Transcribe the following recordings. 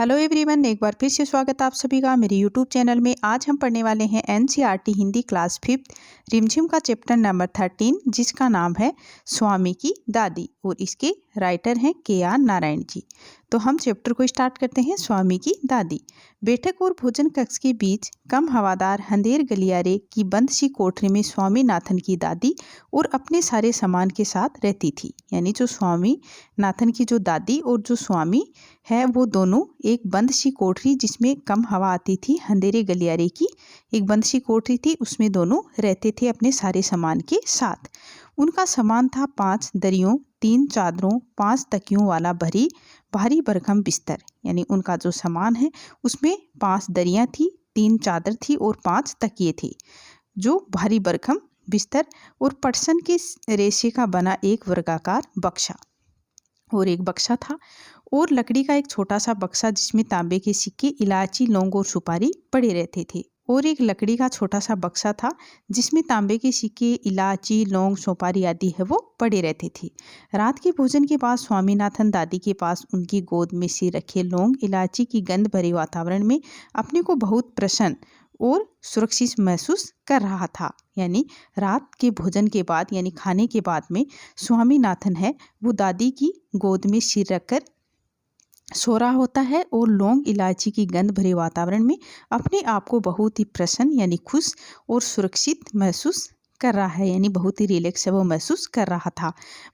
Hello everyone, एक बार फिर से स्वागत है आप सभी का मेरे यूट्यूब चैनल में। आज हम पढ़ने वाले हैं एनसीईआरटी हिंदी क्लास 5 रिमझिम का चैप्टर नंबर 13, जिसका नाम है स्वामी की दादी, और इसके राइटर हैं KR नारायण जी। तो हम चैप्टर को स्टार्ट करते हैं। स्वामी की दादी। बैठक और भोजन कक्ष के बीच कम हवादार अंधेर गलियारे की बंद सी कोठरी में स्वामीनाथन की दादी और अपने सारे सामान के साथ रहती थी। यानी जो स्वामीनाथन की जो दादी और जो स्वामी है वो दोनों एक बंद सी कोठरी, जिसमें कम हवा आती थी, अंधेरे गलियारे की एक बंद सी कोठरी थी, उसमें दोनों रहते थे अपने सारे सामान के साथ। उनका सामान था 5 दरियों, 3 चादरों, 5 तकियों वाला भारी भरकम बिस्तर। यानी उनका जो सामान है उसमें 5 दरियां थी, 3 चादर थी और 5 तकिए थे, जो भारी भरकम बिस्तर, और पटसन के रेशे का बना एक वर्गाकार बक्सा, और एक बक्सा था, और लकड़ी का एक छोटा सा बक्सा जिसमें तांबे के सिक्के, इलायची, लौंग और सुपारी पड़े रहते थे। और एक लकड़ी का छोटा सा बक्सा था जिसमें तांबे के सिक्के, इलायची, लौंग, सुपारी आदि है वो पड़े रहते थे। रात के भोजन के बाद स्वामीनाथन दादी के पास उनकी गोद में से रखे लौंग, इलायची की गंध भरे वातावरण में अपने को बहुत प्रसन्न और सुरक्षित महसूस कर रहा था। यानी रात के भोजन के बाद, यानी खाने के बाद में स्वामीनाथन है वो दादी की गोद में सिर रखकर सो रहा होता है, और लौंग, इलायची की गंध भरे वातावरण में अपने आप को बहुत ही प्रसन्न यानी खुश और सुरक्षित महसूस कर रहा है। यानी बहुत ही रिलैक्स वो महसूस कर रहा था।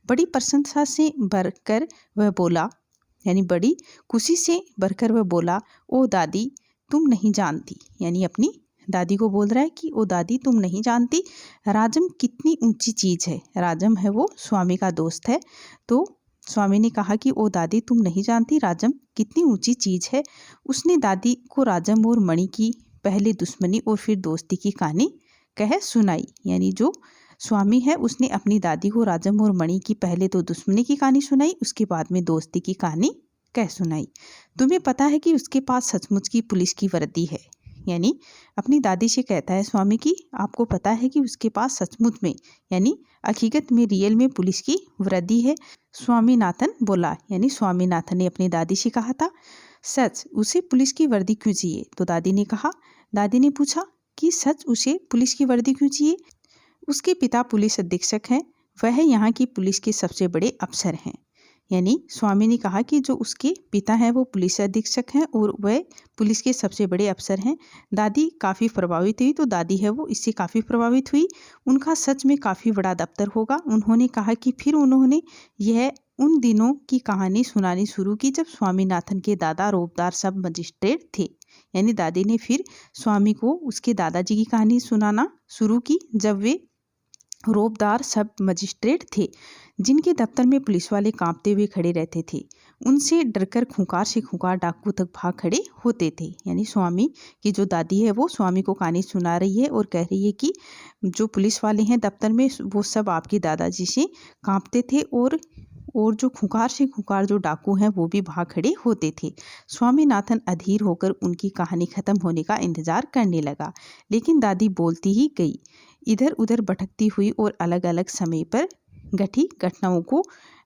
बड़ी प्रसन्नता से भरकर वह बोला, यानी बड़ी खुशी से भरकर वह बोला, ओ दादी तुम नहीं जानती। यानी अपनी दादी को बोल रहा है कि ओ दादी तुम नहीं जानती, राजम कितनी ऊंची चीज़ है। राजम है वो स्वामी का दोस्त है। तो स्वामी ने कहा कि ओ दादी तुम नहीं जानती राजम कितनी ऊंची चीज़ है। उसने दादी को राजम और मणि की पहले दुश्मनी और फिर दोस्ती की कहानी कह सुनाई। यानी जो स्वामी है उसने अपनी दादी को राजम और मणि की पहले तो दुश्मनी की कहानी सुनाई, उसके बाद में दोस्ती की कहानी कह सुनाई। तुम्हें पता है कि उसके पास सचमुच की पुलिस की वर्दी है। यानी अपनी दादी से कहता है स्वामी की, आपको पता है कि उसके पास सचमुच में यानी हकीकत में रियल में पुलिस की वर्दी है। स्वामीनाथन बोला, यानी स्वामीनाथन ने अपनी दादी से कहा था, सच उसे पुलिस की वर्दी क्यों चाहिए? तो दादी ने पूछा कि सच उसे पुलिस की वर्दी क्यों चाहिए? उसके पिता पुलिस अधीक्षक हैं, वह यहाँ की पुलिस के सबसे बड़े अफसर हैं। यानी स्वामी ने कहा कि जो उसके पिता हैं वो पुलिस अधीक्षक हैं और वह पुलिस के सबसे बड़े अफसर हैं। दादी काफ़ी प्रभावित हुई, तो दादी है वो इससे काफ़ी प्रभावित हुई। उनका सच में काफ़ी बड़ा दफ्तर होगा। उन्होंने कहा कि फिर उन्होंने यह उन दिनों की कहानी सुनानी शुरू की जब स्वामीनाथन के दादा रोबदार सब मजिस्ट्रेट थे। यानी दादी ने फिर स्वामी को उसके दादाजी की कहानी सुनाना शुरू की जब वे रोबदार सब मजिस्ट्रेट थे, जिनके दफ्तर में पुलिस वाले कांपते हुए खड़े रहते थे। उनसे डरकर खूंखार से खूंखार डाकू तक भाग खड़े होते थे। यानी स्वामी की जो दादी है वो स्वामी को कहानी सुना रही है और कह रही है कि जो पुलिस वाले हैं दफ्तर में वो सब आपके दादाजी से कांपते थे, और जो खूंखार से खूंखार जो डाकू हैं वो भी भाग खड़े होते थे। स्वामीनाथन अधीर होकर उनकी कहानी खत्म होने का इंतजार करने लगा, लेकिन दादी बोलती ही गई, इधर उधर भटकती हुई और अलग अलग समय पर घटी घटनाओं को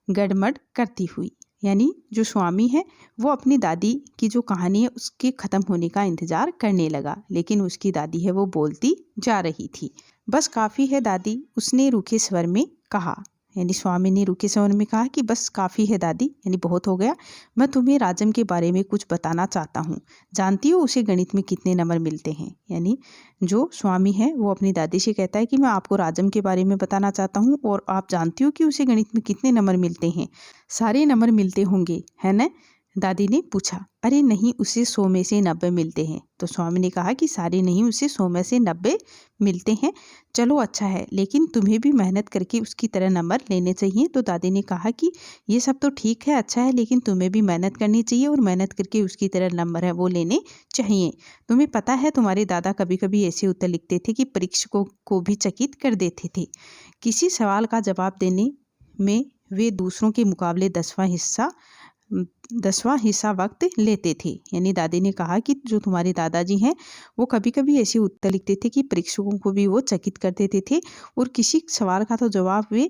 गड़मड़ करती हुई। यानी जो स्वामी है वो अपनी दादी की जो कहानी है उसके ख़त्म होने का इंतज़ार करने लगा, लेकिन उसकी दादी है वो बोलती जा रही थी। बस काफ़ी है दादी, उसने रूखे स्वर में कहा। यानी स्वामी ने रूखे स्वर में कहा कि बस काफ़ी है दादी, यानी बहुत हो गया। मैं तुम्हें राजम के बारे में कुछ बताना चाहता हूँ। जानती हो उसे गणित में कितने नंबर मिलते हैं? यानी जो स्वामी है वो अपनी दादी से कहता है कि मैं आपको राजम के बारे में बताना चाहता हूँ, और आप जानती हो कि उसे गणित में कितने नंबर मिलते हैं? सारे नंबर मिलते होंगे, है ना? दादी ने पूछा। अरे नहीं, उसे 100 में से 90 मिलते हैं। तो स्वामी ने कहा कि सारे नहीं, उसे 100 में से 90 मिलते हैं। चलो अच्छा है, लेकिन तुम्हें भी मेहनत करके उसकी तरह नंबर लेने चाहिए। तो दादी ने कहा कि ये सब तो ठीक है, अच्छा है, लेकिन तुम्हें भी मेहनत करनी चाहिए और मेहनत करके उसकी तरह नंबर है वो लेने चाहिए। तुम्हें पता है तुम्हारे दादा कभी कभी ऐसे उत्तर लिखते थे कि परीक्षकों को भी चकित कर देते थे। किसी सवाल का जवाब देने में वे दूसरों के मुकाबले 10वां हिस्सा वक्त लेते थे। यानी दादी ने कहा कि जो तुम्हारे दादाजी हैं वो कभी कभी ऐसे उत्तर लिखते थे कि परीक्षकों को भी वो चकित कर देते थे, और किसी सवाल का तो जवाब वे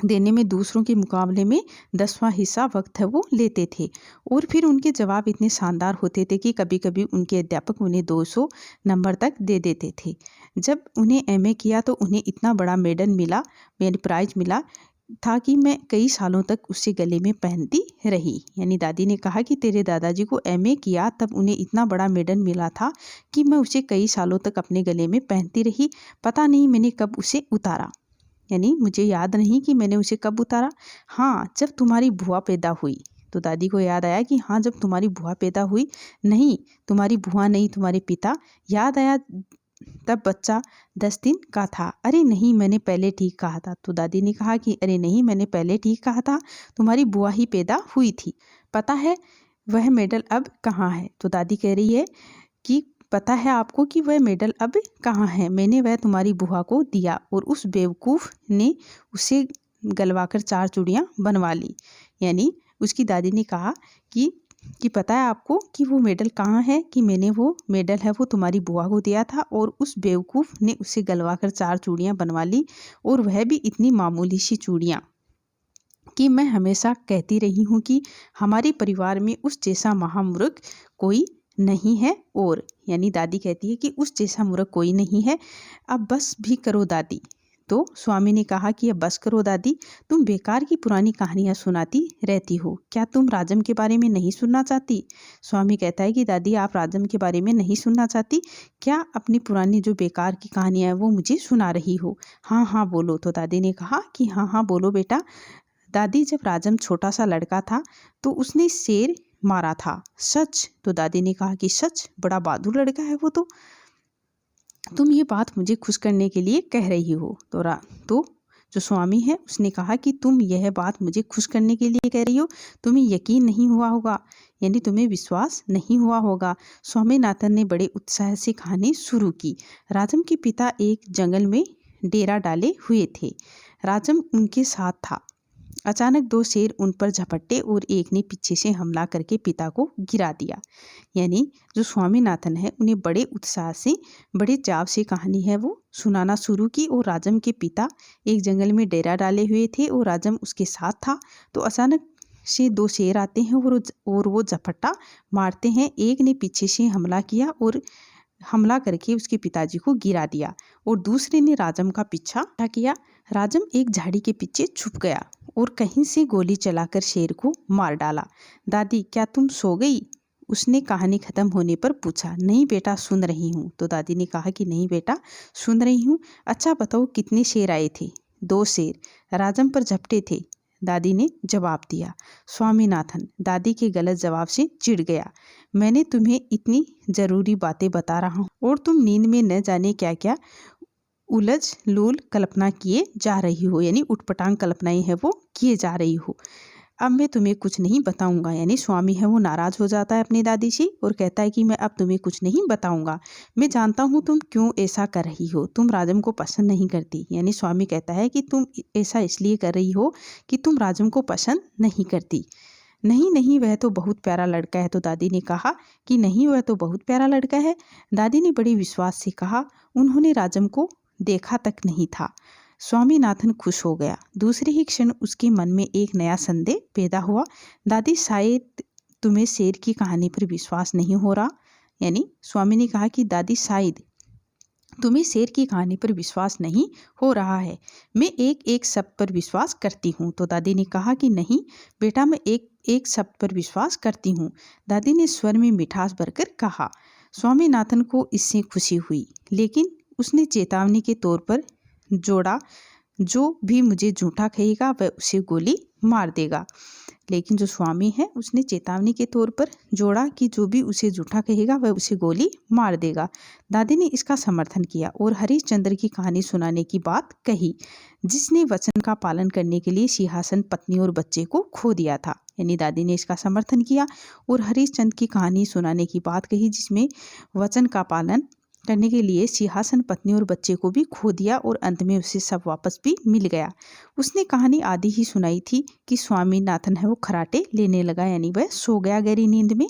देने में दूसरों के मुकाबले में 10वां हिस्सा वक्त है वो लेते थे। और फिर उनके जवाब इतने शानदार होते थे कि कभी कभी उनके अध्यापक उन्हें 200 नंबर तक दे देते थे। जब उन्हें एमए किया तो उन्हें इतना बड़ा मेडल मिला, यानी प्राइज मिला था कि मैं कई सालों तक उसे गले में पहनती रही। यानी दादी ने कहा कि तेरे दादाजी को एमए किया तब उन्हें इतना बड़ा मेडल मिला था कि मैं उसे कई सालों तक अपने गले में पहनती रही। पता नहीं मैंने कब उसे उतारा, यानी मुझे याद नहीं कि मैंने उसे कब उतारा। हाँ, जब तुम्हारी बुआ पैदा हुई। तो दादी को याद आया कि हाँ, जब तुम्हारी बुआ पैदा हुई। नहीं, तुम्हारी बुआ नहीं, तुम्हारे पिता। याद आया, तब बच्चा 10 दिन का था। अरे नहीं, मैंने पहले ठीक कहा था। तो दादी ने कहा कि अरे नहीं, मैंने पहले ठीक कहा था, तुम्हारी बुआ ही पैदा हुई थी। पता है वह मेडल अब कहाँ है? तो दादी कह रही है कि पता है आपको कि वह मेडल अब कहाँ है? मैंने वह तुम्हारी बुआ को दिया और उस बेवकूफ़ ने उसे गलवाकर 4 चूड़ियाँ बनवा ली। यानी उसकी दादी ने कहा कि पता है आपको कि वो मेडल कहाँ है? कि मैंने वो मेडल है वो तुम्हारी बुआ को दिया था और उस बेवकूफ़ ने उसे गलवाकर 4 चूड़ियाँ बनवा ली, और वह भी इतनी मामूली सी चूड़ियाँ कि मैं हमेशा कहती रही हूँ कि हमारे परिवार में उस जैसा महामूर्ख कोई नहीं है। और यानी दादी कहती है कि उस जैसा मूर्ख कोई नहीं है, अब बस भी करो दादी। तो स्वामी ने कहा कि अब बस करो दादी, तुम बेकार की पुरानी कहानियाँ सुनाती रहती हो। क्या तुम राजम के बारे में नहीं सुनना चाहती? स्वामी कहता है कि दादी आप राजम के बारे में नहीं सुनना चाहती? क्या अपनी पुरानी जो बेकार की कहानियाँ हैं वो मुझे सुना रही हो? हाँ हाँ बोलो। तो दादी ने कहा कि हाँ हाँ बोलो बेटा। दादी, जब राजम छोटा सा लड़का था तो उसने शेर मारा था, सच? तो दादी ने कहा कि सच? बड़ा बहादुर लड़का है वो तो। तुम ये बात मुझे खुश करने के लिए कह रही हो? तो जो स्वामी है उसने कहा कि तुम यह बात मुझे खुश करने के लिए कह रही हो, तुम्हें यकीन नहीं हुआ होगा, यानी तुम्हें विश्वास नहीं हुआ होगा। स्वामीनाथन ने बड़े उत्साह से कहानी शुरू की। राजम के पिता एक जंगल में डेरा डाले हुए थे। राजम उनके साथ था। अचानक 2 शेर उन पर झपटे और एक ने पीछे से हमला करके पिता को गिरा दिया। यानी जो स्वामीनाथन है उन्हें बड़े उत्साह से, बड़े चाव से कहानी है वो सुनाना शुरू की। और राजम के पिता एक जंगल में डेरा डाले हुए थे और राजम उसके साथ था। तो अचानक से 2 शेर आते हैं और वो झपट्टा मारते हैं। एक ने पीछे से हमला किया और हमला करके उसके पिताजी को गिरा दिया, और दूसरे ने राजम का पीछा किया। राजम एक झाड़ी के पीछे छुप गया और कहीं से गोली चलाकर शेर को मार डाला। दादी, क्या तुम सो गई? उसने कहानी खत्म होने पर पूछा। नहीं बेटा, सुन रही हूँ। तो दादी ने कहा कि नहीं बेटा, सुन रही हूँ। अच्छा बताओ, कितने शेर आए थे? 2 शेर राजम पर झपटे थे, दादी ने जवाब दिया। स्वामीनाथन दादी के गलत जवाब से चिढ़ गया। मैंने तुम्हें इतनी ज़रूरी बातें बता रहा हूँ और तुम नींद में न जाने क्या क्या उलझ लूल कल्पना किए जा रही हो, यानी उटपटांग कल्पनाएं है वो किए जा रही हो। अब मैं तुम्हें कुछ नहीं बताऊंगा। यानी स्वामी है वो नाराज हो जाता है अपनी दादी से और कहता है कि मैं अब तुम्हें कुछ नहीं बताऊंगा। मैं जानता हूँ तुम क्यों ऐसा कर रही हो, तुम राजम को पसंद नहीं करती। यानी स्वामी कहता है कि तुम ऐसा इसलिए कर रही हो कि तुम राजम को पसंद नहीं करती। नहीं नहीं, वह तो बहुत प्यारा लड़का है। तो दादी ने कहा कि नहीं, वह तो बहुत प्यारा लड़का है। दादी ने बड़े विश्वास से कहा। उन्होंने राजम को देखा तक नहीं था। स्वामीनाथन खुश हो गया। दूसरे ही क्षण उसके मन में एक नया संदेह पैदा हुआ। दादी, शायद तुम्हें शेर की कहानी पर विश्वास नहीं हो रहा। यानी स्वामी ने कहा कि दादी, शायद तुम्हें शेर की कहानी पर विश्वास नहीं हो रहा है। मैं एक एक शब्द पर विश्वास करती हूँ। तो दादी ने कहा कि नहीं बेटा, मैं एक एक शब्द पर विश्वास करती हूँ। दादी ने स्वर में मिठास भरकर कहा। स्वामीनाथन को इससे खुशी हुई, लेकिन उसने चेतावनी के तौर पर जोड़ा, जो भी मुझे झूठा कहेगा वह उसे गोली मार देगा। लेकिन जो स्वामी है उसने चेतावनी के तौर पर जोड़ा कि जो भी उसे झूठा कहेगा वह उसे गोली मार देगा। दादी ने इसका समर्थन किया और हरिश्चंद्र की कहानी सुनाने की बात कही, जिसने वचन का पालन करने के लिए सिंहासन, पत्नी और बच्चे को खो दिया था। यानी दादी ने इसका समर्थन किया और हरिश्चंद्र की कहानी सुनाने की बात कही, जिसमें वचन का पालन करने के लिए सिंहासन, पत्नी और बच्चे को भी खो दिया और अंत में उसे सब वापस भी मिल गया। उसने कहानी आधी ही सुनाई थी कि स्वामीनाथन है वो खराटे लेने लगा, यानी वह सो गया गहरी नींद में।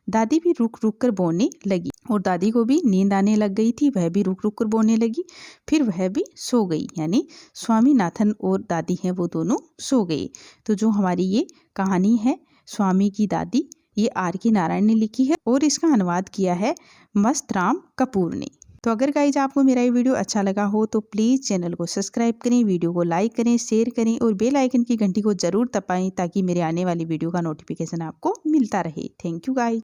दादी भी रुक रुक कर बोलने लगी। और दादी को भी नींद आने लग गई थी, वह भी रुक रुक कर बोलने लगी। फिर वह भी सो गई, यानी स्वामीनाथन और दादी हैं वो दोनों सो गए। तो जो हमारी ये कहानी है स्वामी की दादी, ये R.K. नारायण ने लिखी है और इसका अनुवाद किया है मस्तराम कपूर ने। तो अगर गाइज आपको मेरा ये वीडियो अच्छा लगा हो तो प्लीज़ चैनल को सब्सक्राइब करें, वीडियो को लाइक करें, शेयर करें और बेल आइकन की घंटी को ज़रूर दबाएं ताकि मेरे आने वाली वीडियो का नोटिफिकेशन आपको मिलता रहे। Thank you guys.